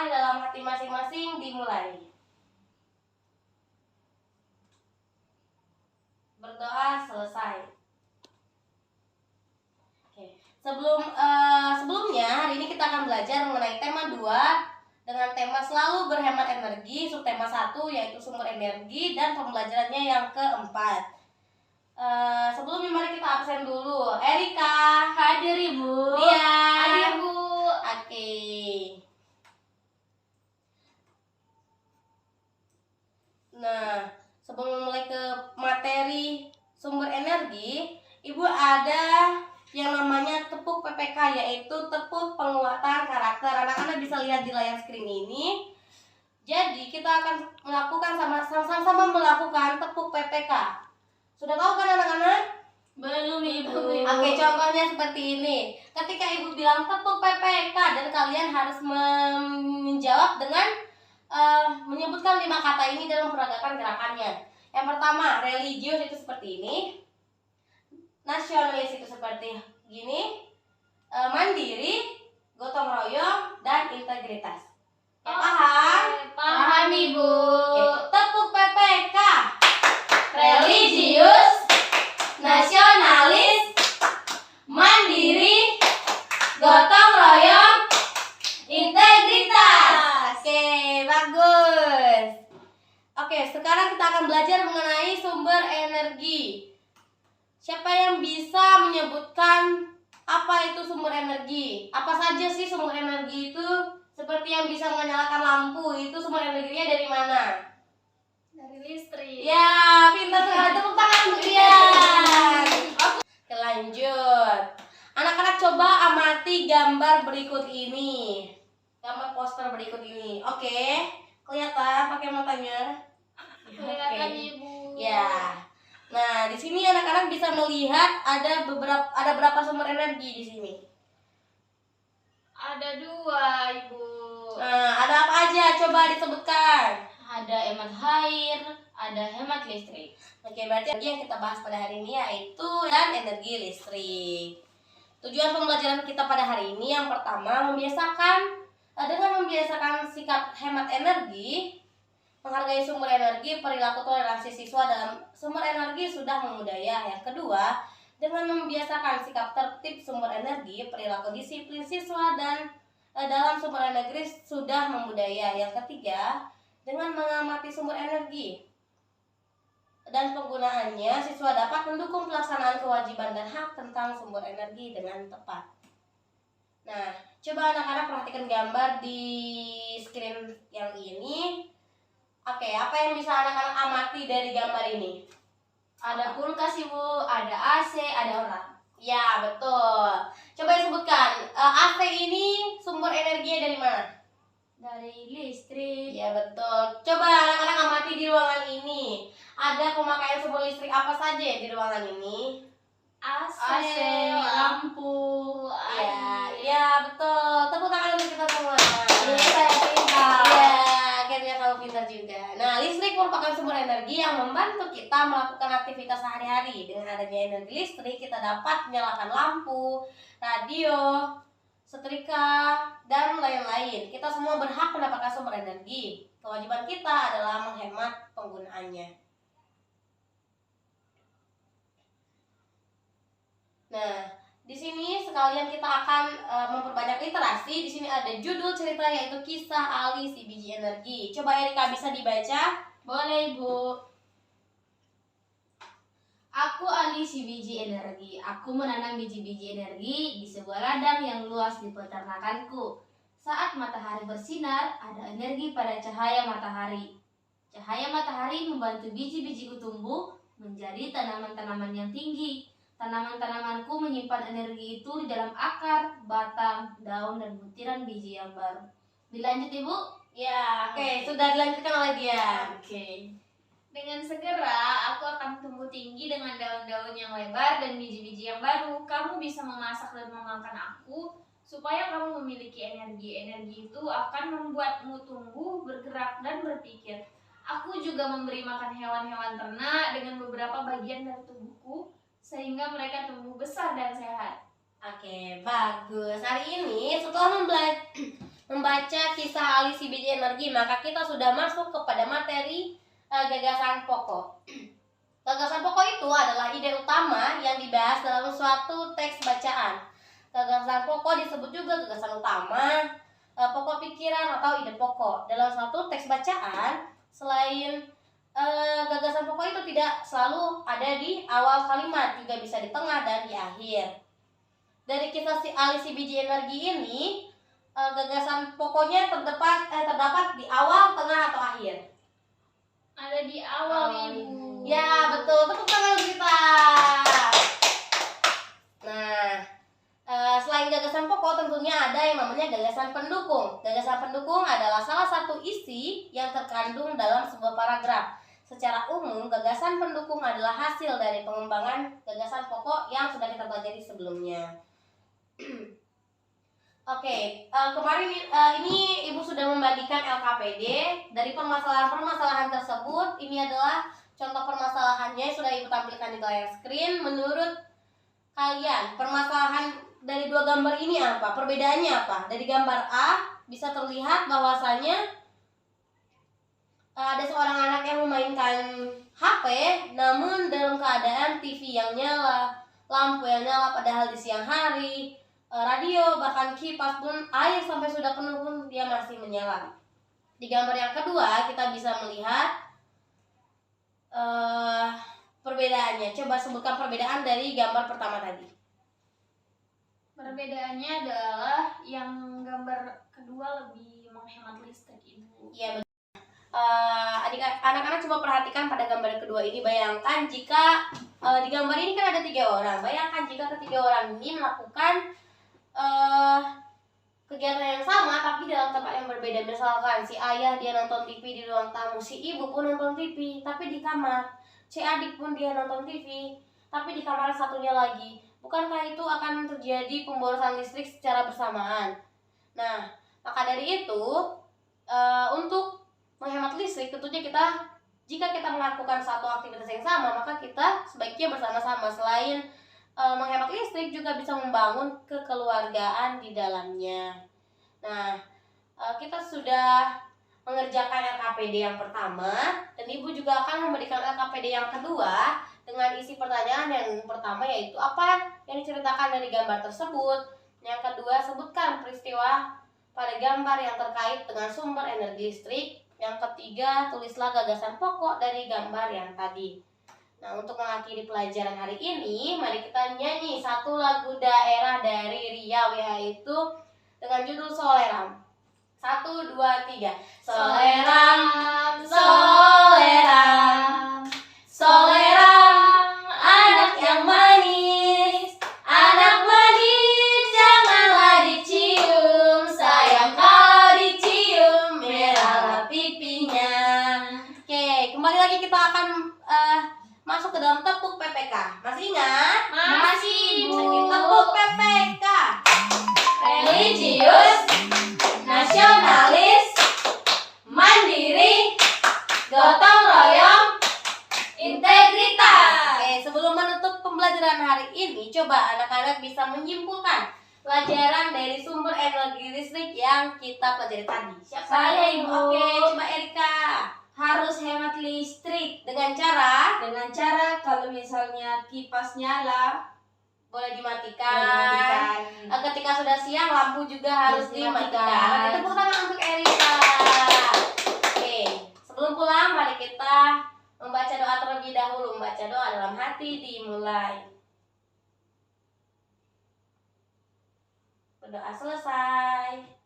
berdoa di dalam hati masing-masing, dimulai. Berdoa selesai. Oke. Sebelumnya hari ini kita akan belajar mengenai tema 2 dengan tema selalu berhemat energi, subtema 1 yaitu sumber energi, dan pembelajarannya yang keempat. Sebelumnya mari kita absen dulu. Erika hadir Ibu. Dia hadir Bu. Oke. Nah, sebelum mulai ke materi sumber energi, Ibu ada yang namanya tepuk PPK, yaitu tepuk penguatan karakter. Anak-anak bisa lihat di layar screen ini. Jadi kita akan melakukan sama-sama melakukan tepuk PPK. Sudah tahu kan anak-anak? Belum Ibu. Oke, contohnya seperti ini. Ketika Ibu bilang tepuk PPK dan kalian harus menjawab dengan menyebutkan 5 kata ini dan memperagakan gerakannya. Yang pertama, religius itu seperti ini. Nasionalis itu seperti gini. Mandiri, gotong royong, dan integritas. Paham? Paham Ibu. Tepuk PPK. Religius, nasionalis, mandiri, gotong royong, integritas. Oke, bagus. Oke, sekarang kita akan belajar mengenai sumber energi. Siapa yang bisa menyebutkan apa itu sumber energi? Apa saja sih sumber energi itu? Seperti yang bisa menyalakan lampu, itu sumber energinya dari mana? Dari listrik. Ya, pintar sekali, tepuk tangan kalian. Oke, lanjut. Anak-anak coba amati gambar berikut ini. Gambar poster berikut ini. Oke, kelihatan pakai matanya? Kelihatan Oke. Ibu. Ya. Nah, di sini anak-anak bisa melihat ada berapa sumber energi di sini. Ada 2 Ibu. Nah, ada apa aja? Coba disebutkan. Ada hemat air, ada hemat listrik. Oke, berarti yang kita bahas pada hari ini yaitu dan energi listrik. Tujuan pembelajaran kita pada hari ini yang pertama dengan membiasakan sikap hemat energi, menghargai sumber energi, perilaku toleransi siswa dalam sumber energi sudah membudaya. Yang kedua, dengan membiasakan sikap tertib sumber energi, perilaku disiplin siswa dan dalam sumber energi sudah membudaya. Yang ketiga, dengan mengamati sumber energi dan penggunaannya, siswa dapat mendukung pelaksanaan kewajiban dan hak tentang sumber energi dengan tepat. Nah, coba anak-anak perhatikan gambar di screen yang ini. Oke, apa yang bisa anak-anak amati dari gambar ini? Ada kulkas Ibu, ada AC, ada orang. Ya, betul. Coba disebutkan, AC ini sumber energinya dari mana? Dari listrik. Ya, betul. Coba anak-anak amati di ruangan ini. Ada pemakaian sumber listrik apa saja di ruangan ini? AC, lampu. Ya, air. ya betul. Tepuk tangan untuk kita semua. Iya, saya pintar. Ya, akhirnya kamu pintar juga. Nah, listrik merupakan sumber energi yang membantu kita melakukan aktivitas sehari-hari. Dengan adanya energi listrik, kita dapat menyalakan lampu, radio, setrika, dan lain-lain. Kita semua berhak mendapatkan sumber energi. Kewajiban kita adalah menghemat penggunaannya. Nah, di sini sekalian kita akan memperbanyak literasi. Di sini ada judul cerita yaitu Kisah Ali Si Biji Energi. Coba Erika bisa dibaca? Boleh Ibu. Aku Ali si biji energi. Aku menanam biji-biji energi di sebuah ladang yang luas di peternakanku. Saat matahari bersinar, ada energi pada cahaya matahari. Cahaya matahari membantu biji-bijiku tumbuh menjadi tanaman-tanaman yang tinggi. Tanaman-tanamanku menyimpan energi itu di dalam akar, batang, daun, dan butiran biji yang baru. Dilanjut Ibu? Ya, oke. Sudah dilanjutkan oleh dia. Oke. Dengan segera, aku akan tumbuh tinggi dengan daun-daun yang lebar dan biji-biji yang baru. Kamu bisa memasak dan memakan aku, supaya kamu memiliki energi. Energi itu akan membuatmu tumbuh, bergerak, dan berpikir. Aku juga memberi makan hewan-hewan ternak dengan beberapa bagian dari tubuhku, sehingga mereka tumbuh besar dan sehat. Oke, bagus. Hari ini setelah membaca kisah Ali si biji energi, maka kita sudah masuk kepada materi gagasan pokok. Gagasan pokok itu adalah ide utama yang dibahas dalam suatu teks bacaan. Gagasan pokok disebut juga gagasan utama, pokok pikiran atau ide pokok. Dalam suatu teks bacaan, selain gagasan pokok itu tidak selalu ada di awal kalimat, juga bisa di tengah dan di akhir. Dari kisah si Ali si biji energi ini, gagasan pokoknya terdapat di awal, tengah, atau akhir? Ada di awal, Ibu. Ya, betul. Tepuk tangan kita. Nah, selain gagasan pokok tentunya ada yang namanya gagasan pendukung. Gagasan pendukung adalah salah satu isi yang terkandung dalam sebuah paragraf. Secara umum, gagasan pendukung adalah hasil dari pengembangan gagasan pokok yang sudah kita pelajari sebelumnya. Oke, kemarin ini Ibu sudah membagikan LKPD. Dari permasalahan-permasalahan tersebut, ini adalah contoh permasalahannya sudah Ibu tampilkan di layar screen. Menurut kalian, permasalahan dari dua gambar ini apa? Perbedaannya apa? Dari gambar A bisa terlihat bahwasanya ada seorang anak yang memainkan HP, namun dalam keadaan TV yang nyala, lampu yang nyala padahal di siang hari, radio, bahkan kipas pun air sampai sudah penuh pun dia masih menyala. Di gambar yang kedua kita bisa melihat perbedaannya. Coba sebutkan perbedaan dari gambar pertama tadi. Perbedaannya adalah yang gambar kedua lebih menghemat listrik, Ibu. Iya, betul. Anak-anak coba perhatikan pada gambar kedua ini. Bayangkan jika di gambar ini kan ada 3 orang. Bayangkan jika ketiga orang ini melakukan kegiatan yang sama tapi dalam tempat yang berbeda. Misalkan si ayah dia nonton TV di ruang tamu, si ibu pun nonton TV tapi di kamar, si adik pun dia nonton TV tapi di kamar satunya lagi. Bukankah itu akan terjadi pemborosan listrik secara bersamaan? Nah, maka dari itu untuk menghemat listrik tentunya jika kita melakukan satu aktivitas yang sama, maka kita sebaiknya bersama-sama. Selain menghemat listrik juga bisa membangun kekeluargaan di dalamnya. Nah, kita sudah mengerjakan LKPD yang pertama dan Ibu juga akan memberikan LKPD yang kedua dengan isi pertanyaan yang pertama, yaitu apa yang diceritakan dari gambar tersebut. Yang kedua, sebutkan peristiwa pada gambar yang terkait dengan sumber energi listrik. Yang ketiga, tulislah gagasan pokok dari gambar yang tadi. Nah, untuk mengakhiri pelajaran hari ini, mari kita nyanyi satu lagu daerah dari Riau, yaitu dengan judul Soleram. 1, 2, 3. Soleram, soleram, soleram, anak yang manis, anak manis janganlah dicium, sayang kalau dicium merahlah pipinya. Oke, kembali lagi kita akan masuk ke dalam tepuk PPK. Masih ingat? Masih, Bu. Tepuk PPK. Religius, nasionalis, mandiri, gotong royong, integritas. Oke, sebelum menutup pembelajaran hari ini, coba anak-anak bisa menyimpulkan pelajaran dari sumber energi listrik yang kita pelajari tadi. Siapa? Saya, Ibu. Oke, coba Erika. Harus hemat listrik Dengan cara kalau misalnya kipas nyala boleh dimatikan. Ketika sudah siang, lampu juga harus dimatikan. Tepuk tangan untuk Erika. Oke, sebelum pulang, mari kita membaca doa terlebih dahulu. Membaca doa dalam hati dimulai. Berdoa selesai.